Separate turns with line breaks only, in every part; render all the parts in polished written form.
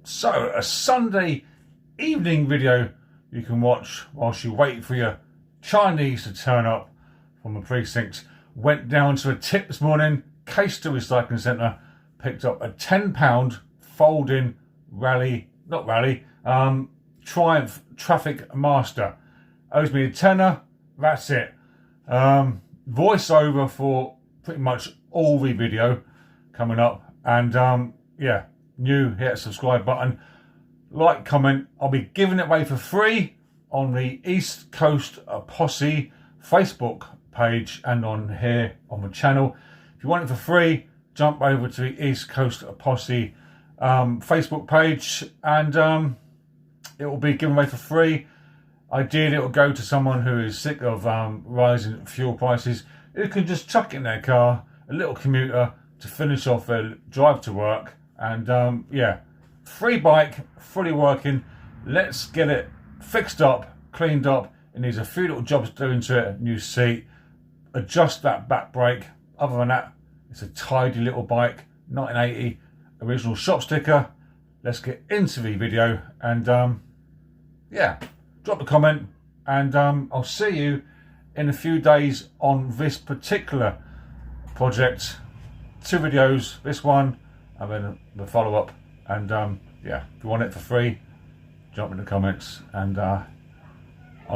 So, a Sunday evening video you can watch whilst you wait for your Chinese to turn up from the precinct. Went down to a tip this morning, Caister Recycling Centre, picked up a £10 folding Triumph Traffic Master. Owes me a tenner, that's it. Voiceover for pretty much all the video coming up, and yeah, new, hit the subscribe button, like, comment. I'll be giving it away for free on the East Coast Posse Facebook page and on here on the channel. If you want it for free, jump over to the East Coast Posse Facebook page, and it will be given away for free. Ideally, it will go to someone who is sick of rising fuel prices, who can just chuck it in their car, a little commuter, to finish off their drive to work. And yeah, free bike, fully working. Let's get it fixed up, cleaned up. It needs a few little jobs doing to it, new seat, adjust that back brake. Other than that, it's a tidy little bike, 1980, original shop sticker. Let's get into the video, and yeah, drop a comment, and I'll see you in a few days on this particular project. 2 videos, this one and then the follow-up, and yeah, if you want it for free, jump in the comments, and I'll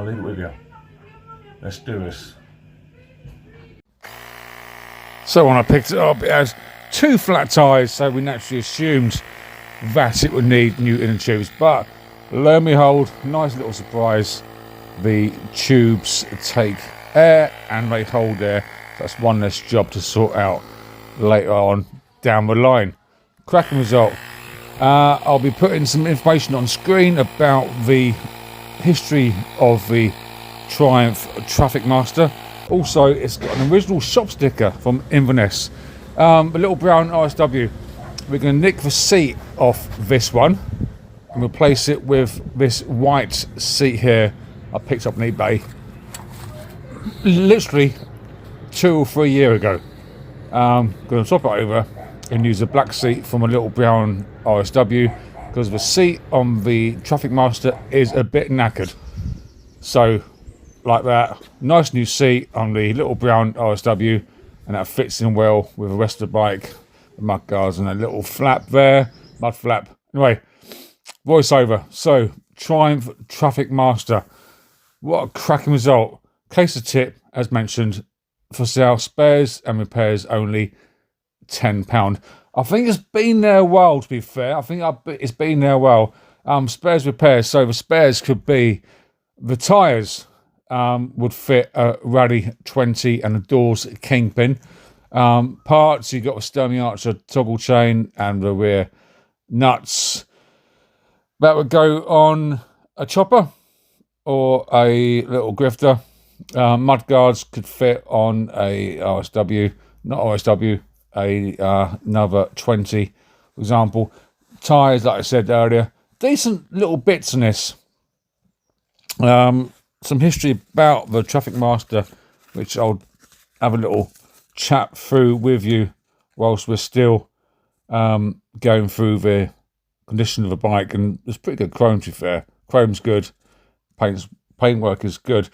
leave it with you. Let's do this. So when I picked it up, it has 2 flat tyres, so we naturally assumed that it would need new inner tubes, but lo and behold, nice little surprise, the tubes take air and they hold air. That's one less job to sort out later on down the line. Cracking result. I'll be putting some information on screen about the history of the Triumph Traffic Master. Also, it's got an original shop sticker from Inverness, the little brown RSW. We're going to nick the seat off this one and replace it with this white seat here I picked up on eBay literally 2 or 3 years ago. Going to swap it over and use a black seat from a little brown RSW, because the seat on the Traffic Master is a bit knackered. So like that, nice new seat on the little brown RSW, and that fits in well with the rest of the bike, the mud guards and a little flap there, mud flap. Anyway, voiceover. So Triumph Traffic Master, what a cracking result. Caister tip, as mentioned, for sale, spares and repairs only £10. I think it's been there a while, to be fair. I think it's been there a while. Spares, repairs. So the spares could be the tyres, would fit a Rally 20 and a doors kingpin. Parts, you got a Sturmey Archer toggle chain and the rear nuts. That would go on a chopper or a little grifter. Mud guards could fit on a RSW, not RSW, another 20, for example. Tyres, like I said earlier, decent little bits in this. Some history about the Traffic Master, which I'll have a little chat through with you whilst we're still going through the condition of the bike. And it's pretty good chrome, to be fair. Chrome's good, paintwork is good.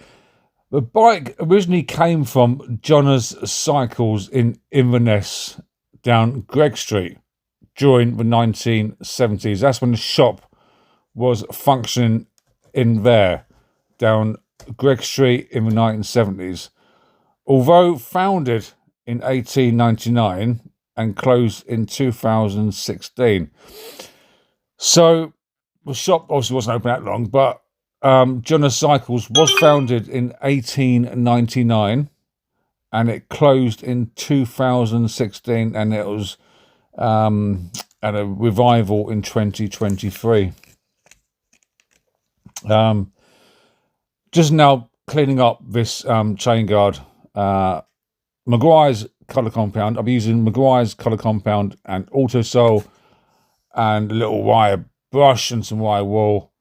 The bike originally came from Johnner's Cycles in Inverness down Greg Street during the 1970s. That's when the shop was functioning in there, down Greg Street in the 1970s. Although founded in 1899 and closed in 2016. So the shop obviously wasn't open that long, but Johnner's Cycles was founded in 1899 and it closed in 2016, and it was at a revival in 2023. Just now cleaning up this chain guard, Meguiar's colour compound. I'm using Meguiar's colour compound and Autosol and a little wire brush and some wire wool,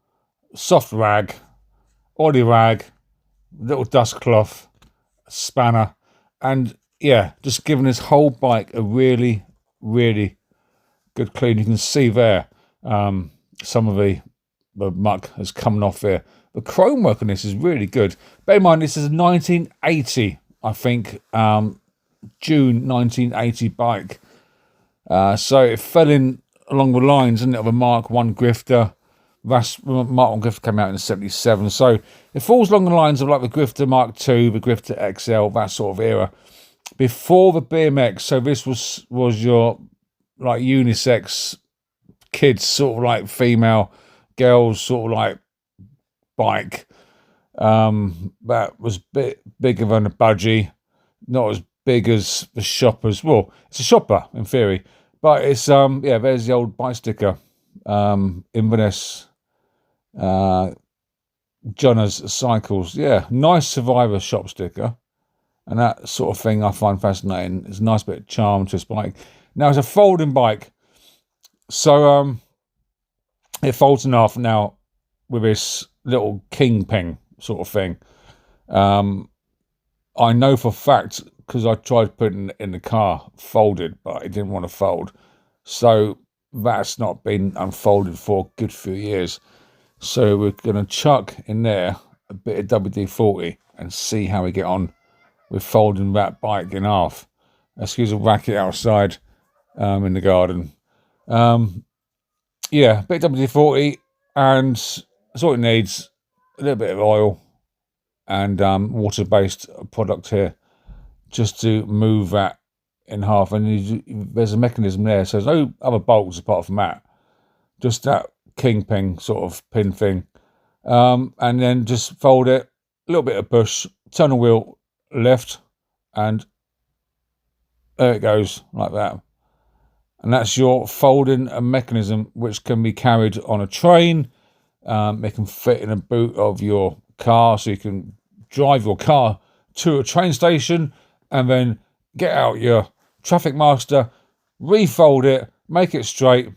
soft rag, oily rag, little dust cloth, spanner, and yeah, just giving this whole bike a really, really good clean. You can see there, some of the muck has come off here. The chrome work on this is really good. Bear in mind, this is a 1980, I think, June 1980 bike. So it fell in along the lines, isn't it, of a Mark 1 Grifter. Mark 1 Grifter came out in 77. So it falls along the lines of like the Grifter Mark 2, the Grifter XL, that sort of era. Before the BMX, so this was your like unisex kids, sort of like female girls, sort of like bike. That was a bit bigger than a budgie, not as big as the Shoppers. Well, it's a Shopper in theory, but it's yeah, there's the old bike sticker. Inverness Johnner's Cycles. Yeah, nice Survivor shop sticker. And that sort of thing I find fascinating. It's a nice bit of charm to this bike. Now it's a folding bike. So it folds in half now with this little kingpin sort of thing. I know for a fact, because I tried putting it in the car, folded, but it didn't want to fold. So that's not been unfolded for a good few years. So we're going to chuck in there a bit of WD-40 and see how we get on with folding that bike in half. Excuse a racket outside in the garden. Yeah, a bit of WD-40, and that's all it needs. A little bit of oil and water-based product here, just to move that in half. And there's a mechanism there, so there's no other bolts apart from that. Just that kingpin sort of pin thing. And then just fold it, a little bit of push, turn the wheel left, and there it goes, like that. And that's your folding mechanism, which can be carried on a train. It can fit in a boot of your car, so you can drive your car to a train station and then get out your Traffic Master, refold it, make it straight,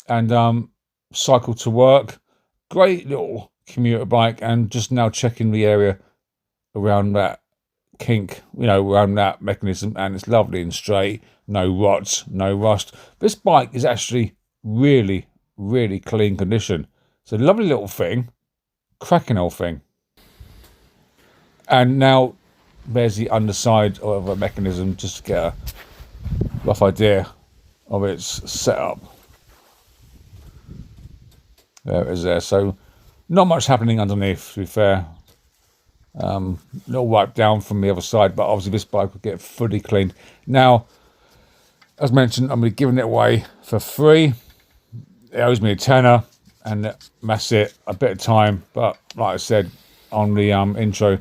and cycle to work. Great little commuter bike. And just now checking the area around that kink, around that mechanism, and it's lovely and straight, no rots, no rust. This bike is actually really, really clean condition. It's a lovely little thing, cracking old thing. And now there's the underside of a mechanism, just to get a rough idea of its setup. There it is there. So not much happening underneath, to be fair. Little wipe down from the other side, but obviously this bike will get fully cleaned. Now, as mentioned, I'm going to be giving it away for free. It owes me a tenner, and that's it. A bit of time, but like I said on the intro,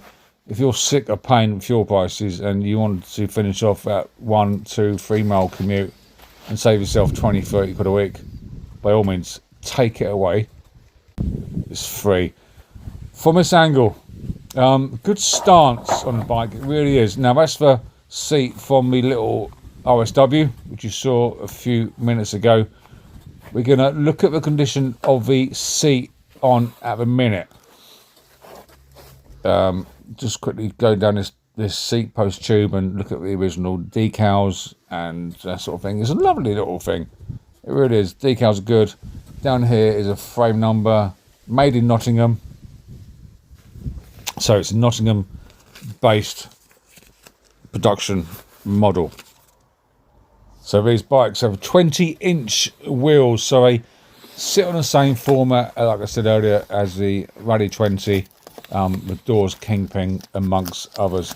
if you're sick of paying fuel prices and you want to finish off that 1, 2, 3 mile commute and save yourself 20, 30 quid a week, by all means, take it away. It's free. From this angle, good stance on the bike, it really is. Now that's the seat from the little RSW, which you saw a few minutes ago. We're going to look at the condition of the seat on at the minute. Just quickly go down this seat post tube and look at the original decals and that sort of thing. It's a lovely little thing. It really is. Decals are good. Down here is a frame number, made in Nottingham. So it's a Nottingham-based production model. So these bikes have 20-inch wheels, so they sit on the same format, like I said earlier, as the Rally 20, with Dawes Kingpin, amongst others.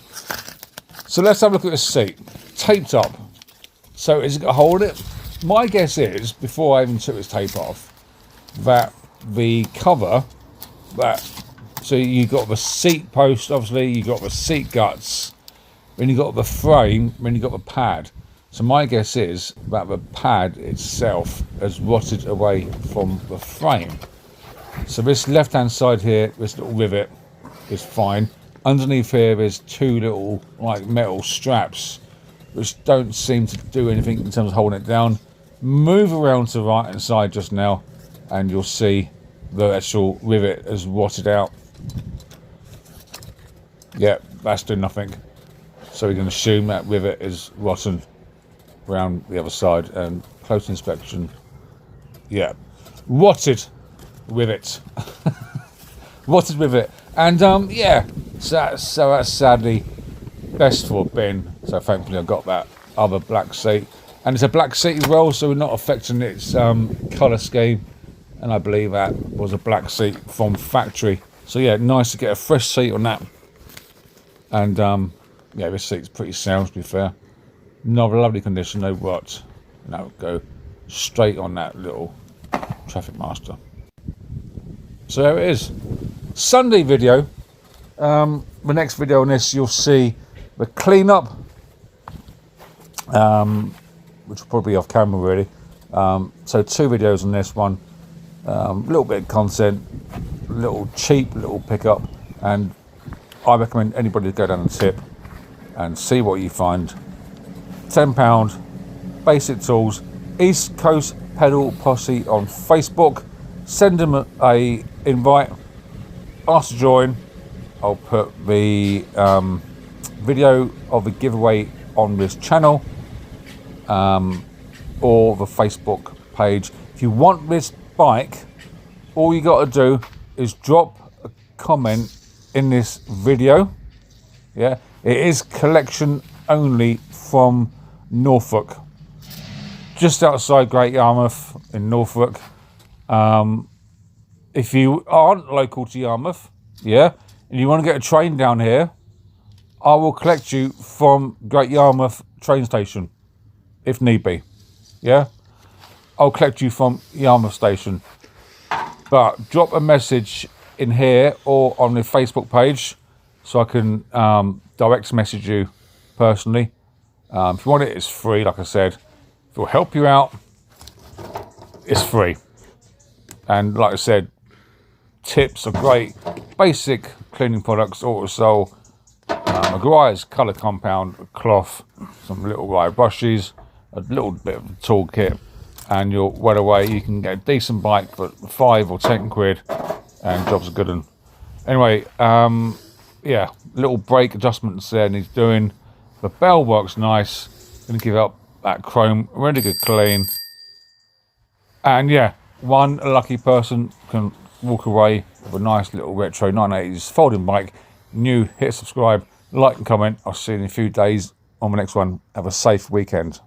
So let's have a look at this seat. Taped up. So is it got a hole in it? My guess is, before I even took this tape off, that the cover, so you got the seat post, obviously, you got the seat guts, then you got the frame, then you got the pad. So my guess is that the pad itself has rotted away from the frame. So this left-hand side here, this little rivet is fine. Underneath here, there's 2 little like metal straps, which don't seem to do anything in terms of holding it down. Move around to the right-hand side just now, and you'll see the actual rivet has rotted out. Yeah, that's doing nothing. So we can assume that rivet is rotten around the other side, and close inspection, yeah, rotted. with it. What is with it? And yeah, so that's sadly best for bin. So thankfully I got that other black seat, and it's a black seat as well, so we're not affecting its colour scheme. And I believe that was a black seat from factory. So yeah, nice to get a fresh seat on that. And yeah, this seat's pretty sound, to be fair. Another lovely condition, no rot. No, go straight on that little Traffic Master. So there it is. Sunday video. The next video on this, you'll see the cleanup, which will probably be off camera really. So 2 videos on this one. A little bit of content, little cheap little pickup, and I recommend anybody to go down and tip and see what you find. £10, basic tools, East Coast Pedal Posse on Facebook. Send them a invite, ask to join. I'll put the video of the giveaway on this channel, or the Facebook page. If you want this bike, all you got to do is drop a comment in this video. Yeah, it is collection only from Norfolk, just outside Great Yarmouth in Norfolk. If you aren't local to Yarmouth, yeah, and you want to get a train down here, I will collect you from Great Yarmouth train station, if need be. Yeah, I'll collect you from Yarmouth station. But drop a message in here or on the Facebook page, so I can direct message you personally. If you want it, it's free. Like I said, if it will help you out, it's free. And like I said, tips are great. Basic cleaning products, Autosol, Maguire's colour compound, cloth, some little wire brushes, a little bit of a toolkit, and you're well away. You can get a decent bike for 5 or 10 quid, and job's a good one. Anyway, yeah, little brake adjustments there needs doing. The bell works nice. Gonna give up that chrome, really good clean. And yeah, one lucky person can walk away with a nice little retro 1980s folding bike. New, hit subscribe, like and comment. I'll see you in a few days on the next one. Have a safe weekend.